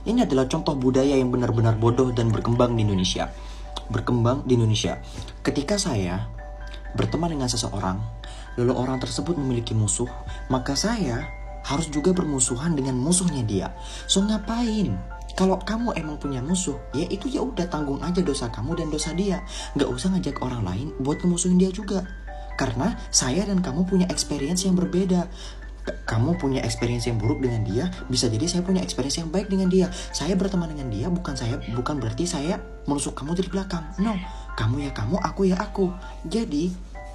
Ini adalah contoh budaya yang benar-benar bodoh dan berkembang di Indonesia. Ketika saya berteman dengan seseorang, lalu orang tersebut memiliki musuh, maka saya harus juga bermusuhan dengan musuhnya dia. So ngapain? Kalau kamu emang punya musuh, ya itu ya udah, tanggung aja dosa kamu dan dosa dia. Gak usah ngajak orang lain buat ngemusuhin dia juga. Karena saya dan kamu punya experience yang berbeda. Kamu punya experience yang buruk dengan dia, bisa jadi saya punya experience yang baik dengan dia. Saya berteman dengan dia bukan berarti saya menusuk kamu dari belakang. No, kamu ya kamu, aku ya aku. Jadi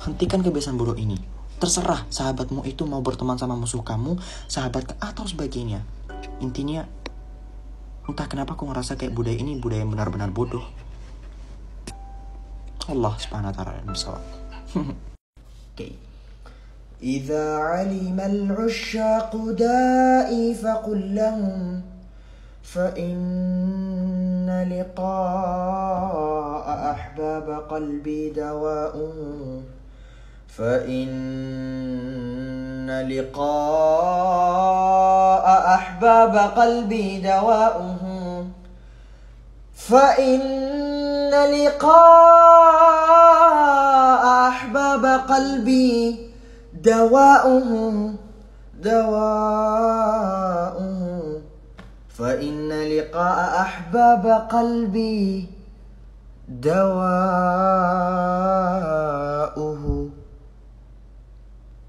hentikan kebiasaan buruk ini. Terserah sahabatmu itu mau berteman sama musuh kamu, sahabat atau sebagainya. Intinya, entah kenapa aku ngerasa kayak budaya ini budaya yang benar-benar bodoh. Allah subhanahu wa ta'ala bersawab. Okay. إذا علم العشاق دائي فقل لهم فإن لقاء أحباب قلبي دواء فإن لقاء أحباب قلبي دواؤه فإن لقاء أحباب قلبي دواؤه فإن لقاء أحباب قلبي دواؤه.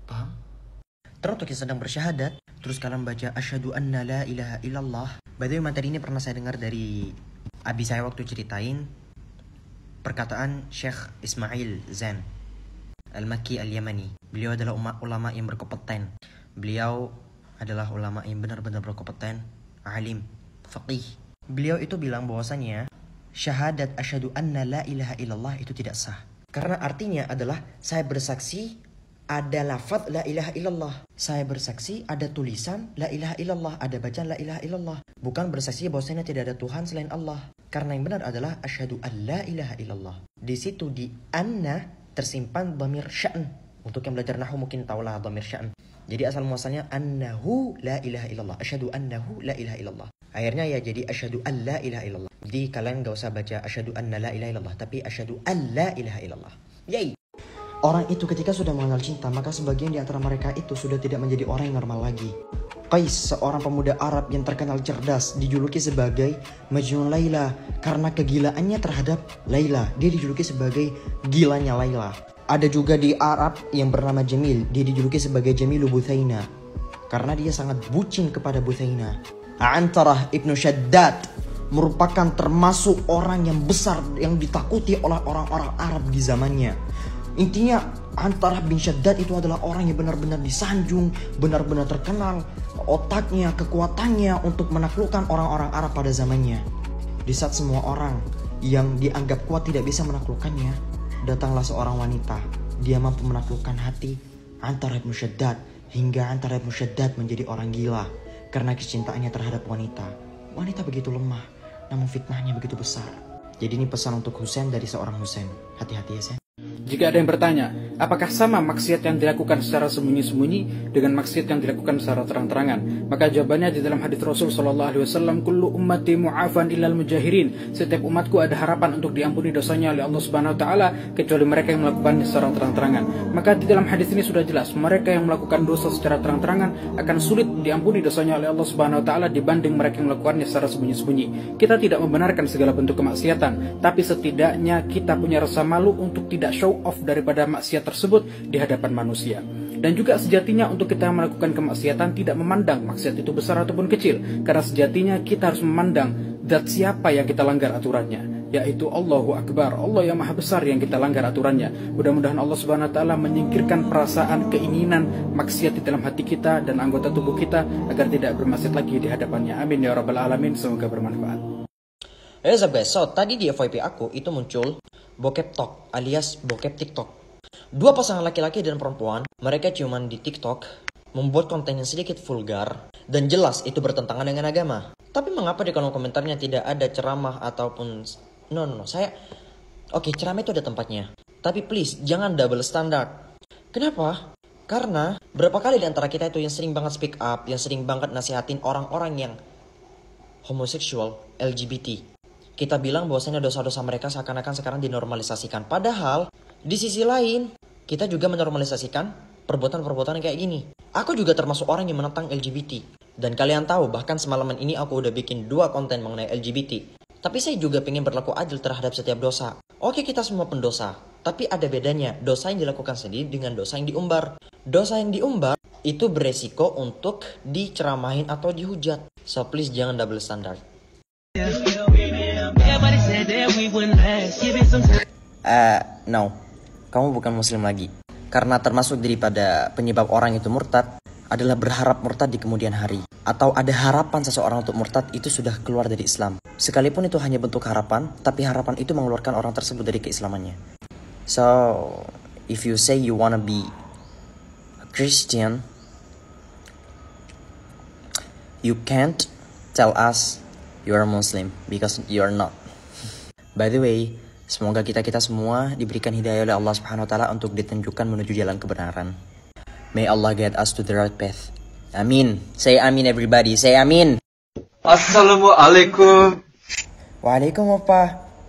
Paham? Terus untuk yang sedang bersyahadat, terus kalian baca asyhadu anna la ilaha illallah. By the way, materi ini pernah saya dengar dari abi saya waktu ceritain perkataan Syekh Ismail Zain Al-Makki Al-Yamani. Beliau adalah ulama yang berkompeten. Beliau adalah ulama yang benar-benar berkompeten, alim, faqih. Beliau itu bilang bahwasanya syahadat asyhadu anna la ilaha illallah itu tidak sah. Karena artinya adalah saya bersaksi ada lafaz la ilaha illallah. Saya bersaksi ada tulisan la ilaha illallah, ada bacaan la ilaha illallah. Bukan bersaksi bahwasanya tidak ada Tuhan selain Allah. Karena yang benar adalah asyhadu an la ilaha illallah. Di situ di anna tersimpan dhamir sya'n. Untuk yang belajar nahwu mungkin tahulah dhamir sya'n. Jadi asal muasalnya annahu la ilaha illallah. Asyhadu annahu la ilaha illallah. Akhirnya ya jadi asyhadu an la ilaha illallah. Jadi kalian gak usah baca asyhadu anna la ilaha illallah, tapi asyhadu an la ilaha illallah. Yay. Orang itu ketika sudah mengenal cinta, maka sebagian di antara mereka itu sudah tidak menjadi orang yang normal lagi. Qais, seorang pemuda Arab yang terkenal cerdas, dijuluki sebagai Majnun Laila karena kegilaannya terhadap Laila. Dia dijuluki sebagai gilanya Laila. Ada juga di Arab yang bernama Jamil, dia dijuluki sebagai Jamilu Buthaina karena dia sangat bucin kepada Buthaina. Antarah Ibnu Shaddad merupakan termasuk orang yang besar yang ditakuti oleh orang-orang Arab di zamannya. Intinya Antarah bin Shaddad itu adalah orang yang benar-benar disanjung, benar-benar terkenal otaknya, kekuatannya untuk menaklukkan orang-orang Arab pada zamannya. Di saat semua orang yang dianggap kuat tidak bisa menaklukkannya, datanglah seorang wanita. Dia mampu menaklukkan hati Antarah bin Shaddad hingga Antarah bin Shaddad menjadi orang gila karena kecintaannya terhadap wanita. Wanita begitu lemah, namun fitnahnya begitu besar. Jadi ini pesan untuk Husain dari seorang Husain. Hati-hati ya, Sen. Jika ada yang bertanya, apakah sama maksiat yang dilakukan secara sembunyi-sembunyi dengan maksiat yang dilakukan secara terang-terangan? Maka jawabannya di dalam hadits Rasul sallallahu alaihi wasallam, kullu ummati mu'afan illal mujahirin. Setiap umatku ada harapan untuk diampuni dosanya oleh Allah Subhanahu wa taala kecuali mereka yang melakukannya secara terang-terangan. Maka di dalam hadis ini sudah jelas, mereka yang melakukan dosa secara terang-terangan akan sulit diampuni dosanya oleh Allah Subhanahu wa taala dibanding mereka yang melakukannya secara sembunyi-sembunyi. Kita tidak membenarkan segala bentuk kemaksiatan, tapi setidaknya kita punya rasa malu untuk tidak show off daripada maksiat tersebut di hadapan manusia. Dan juga sejatinya untuk kita melakukan kemaksiatan tidak memandang maksiat itu besar ataupun kecil, karena sejatinya kita harus memandang zat siapa yang kita langgar aturannya, yaitu Allahu Akbar, Allah yang maha besar yang kita langgar aturannya. Mudah-mudahan Allah Subhanahu wa taala menyingkirkan perasaan keinginan maksiat di dalam hati kita dan anggota tubuh kita agar tidak bermaksiat lagi di hadapannya. Amin ya rabbal alamin. Semoga bermanfaat. Guys, so tadi di FYP aku itu muncul bokep talk alias bokep TikTok. Dua pasangan laki-laki dan perempuan, mereka cuman di TikTok membuat konten yang sedikit vulgar dan jelas itu bertentangan dengan agama. Tapi mengapa di kolom komentarnya tidak ada ceramah ataupun Oke, ceramah itu ada tempatnya. Tapi please jangan double standard. Kenapa? Karena berapa kali di antara kita itu yang sering banget speak up, yang sering banget nasihatin orang-orang yang homoseksual, LGBT. Kita bilang bahwasanya dosa-dosa mereka seakan-akan sekarang dinormalisasikan. Padahal di sisi lain kita juga menormalisasikan perbuatan-perbuatan kayak gini. Aku juga termasuk orang yang menentang LGBT. Dan kalian tahu bahkan semalaman ini aku udah bikin 2 konten mengenai LGBT. Tapi saya juga pengen berlaku adil terhadap setiap dosa. Oke, kita semua pendosa. Tapi ada bedanya dosa yang dilakukan sendiri dengan dosa yang diumbar. Dosa yang diumbar itu beresiko untuk diceramahin atau dihujat. So please jangan double standard. No, kamu bukan muslim lagi. Karena termasuk daripada penyebab orang itu murtad adalah berharap murtad di kemudian hari. Atau ada harapan seseorang untuk murtad itu sudah keluar dari Islam. Sekalipun itu hanya bentuk harapan, tapi harapan itu mengeluarkan orang tersebut dari keislamannya. So, if you say you wanna be a Christian, you can't tell us you are Muslim because you are not. By the way, semoga kita semua diberikan hidayah oleh Allah Subhanahu wa taala untuk ditunjukkan menuju jalan kebenaran. May Allah guide us to the right path. Amin. Say amin everybody. Say amin. Assalamualaikum. Waalaikumsalam, Opa.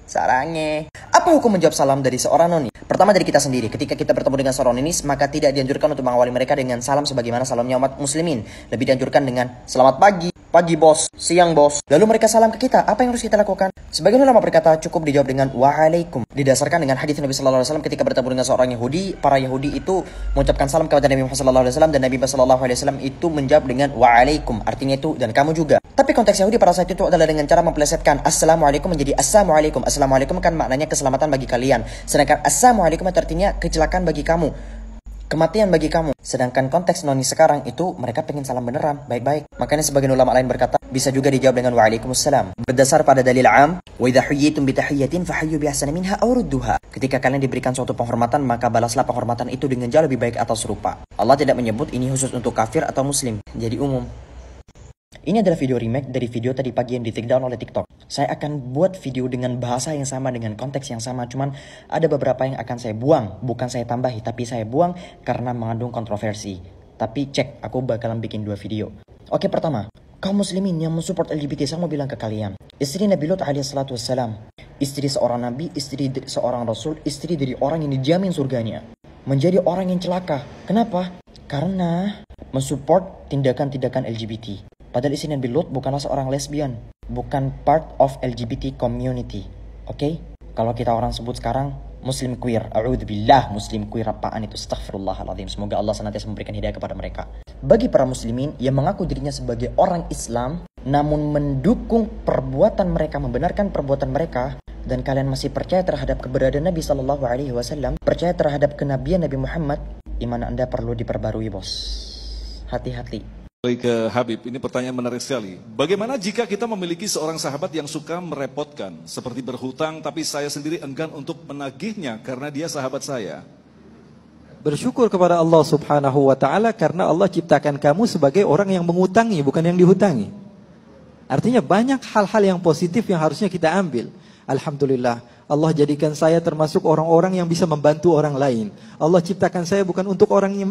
Sarange. Apa hukum menjawab salam dari seorang noni? Pertama dari kita sendiri. Ketika kita bertemu dengan seorang nonis, maka tidak dianjurkan untuk mengawali mereka dengan salam sebagaimana salamnya umat muslimin. Lebih dianjurkan dengan selamat pagi, pagi bos, siang bos. Lalu mereka salam ke kita. Apa yang harus kita lakukan? Sebagian ulama berkata cukup dijawab dengan waalaikum. Didasarkan dengan hadis Nabi sallallahu alaihi wasallam ketika bertemu dengan seorang Yahudi, para Yahudi itu mengucapkan salam kepada Nabi Muhammad sallallahu alaihi wasallam dan Nabi sallallahu alaihi wasallam itu menjawab dengan waalaikum. Artinya itu dan kamu juga. Tapi konteks Yahudi pada saat itu adalah dengan cara mempelesetkan assalamualaikum menjadi assalamualaikum. Assalamualaikum kan maknanya keselamatan bagi kalian. Sedangkan assalamualaikum itu artinya kecelakaan bagi kamu. Kematian bagi kamu. Sedangkan konteks noni sekarang itu mereka pengen salam beneran, baik-baik. Makanya sebagian ulama lain berkata bisa juga dijawab dengan waalaikumsalam. Berdasar pada dalil am, wa idza huyyitum bi tahiyyatin fahayyu bi ahsani minha aw rudduha. Ketika kalian diberikan suatu penghormatan, maka balaslah penghormatan itu dengan jauh lebih baik atau serupa. Allah tidak menyebut ini khusus untuk kafir atau muslim, jadi umum. Ini adalah video remake dari video tadi pagi yang di take down oleh TikTok. Saya akan buat video dengan bahasa yang sama, dengan konteks yang sama. Cuman ada beberapa yang akan saya buang. Bukan saya tambahi, tapi saya buang karena mengandung kontroversi. Tapi cek, aku bakalan bikin 2 video. Oke, pertama. Kaum muslimin yang mensupport LGBT, saya mau bilang ke kalian. Istri Nabi Lut alaihi salatu wassalam. Istri seorang nabi, istri seorang rasul, istri dari orang yang dijamin surganya. Menjadi orang yang celaka. Kenapa? Karena mensupport tindakan-tindakan LGBT. Padahal istri Nabi Lut bukanlah seorang lesbian, bukan part of LGBT community. Oke? Kalau kita orang sebut sekarang muslim queer, a'udzubillah, muslim queer apaan itu? Astaghfirullahaladzim. Semoga Allah senantiasa memberikan hidayah kepada mereka. Bagi para muslimin yang mengaku dirinya sebagai orang Islam, namun mendukung perbuatan mereka, membenarkan perbuatan mereka, dan kalian masih percaya terhadap keberadaan Nabi Sallallahu Alaihi Wasallam, percaya terhadap kenabian Nabi Muhammad, iman Anda perlu diperbarui, bos. Hati-hati. Ke Habib, ini pertanyaan menarik sekali. Bagaimana jika kita memiliki seorang sahabat yang suka merepotkan, seperti berhutang, tapi saya sendiri enggan untuk menagihnya karena dia sahabat saya? Bersyukur kepada Allah Subhanahu wa taala karena Allah ciptakan kamu sebagai orang yang mengutangi, bukan yang dihutangi. Artinya banyak hal-hal yang positif yang harusnya kita ambil. Alhamdulillah, Allah jadikan saya termasuk orang-orang yang bisa membantu orang lain. Allah ciptakan saya bukan untuk orang yang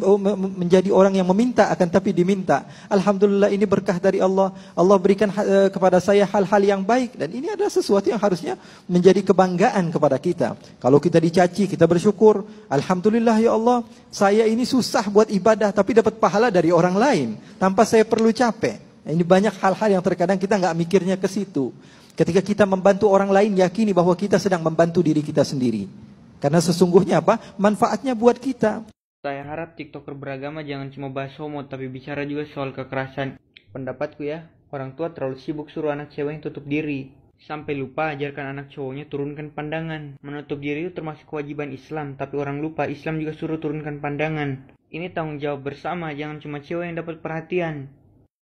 menjadi orang yang meminta, akan tapi diminta. Alhamdulillah, ini berkah dari Allah. Allah berikan kepada saya hal-hal yang baik, dan ini adalah sesuatu yang harusnya menjadi kebanggaan kepada kita. Kalau kita dicaci, kita bersyukur. Alhamdulillah ya Allah, saya ini susah buat ibadah tapi dapat pahala dari orang lain tanpa saya perlu capek. Ini banyak hal-hal yang terkadang kita nggak mikirnya ke situ. Ketika kita membantu orang lain, yakini bahwa kita sedang membantu diri kita sendiri. Karena sesungguhnya apa? Manfaatnya buat kita. Saya harap TikToker beragama jangan cuma bahas homo, tapi bicara juga soal kekerasan. Pendapatku ya, orang tua terlalu sibuk suruh anak cewek yang tutup diri. Sampai lupa ajarkan anak cowoknya turunkan pandangan. Menutup diri itu termasuk kewajiban Islam, tapi orang lupa Islam juga suruh turunkan pandangan. Ini tanggung jawab bersama, jangan cuma cewek yang dapat perhatian.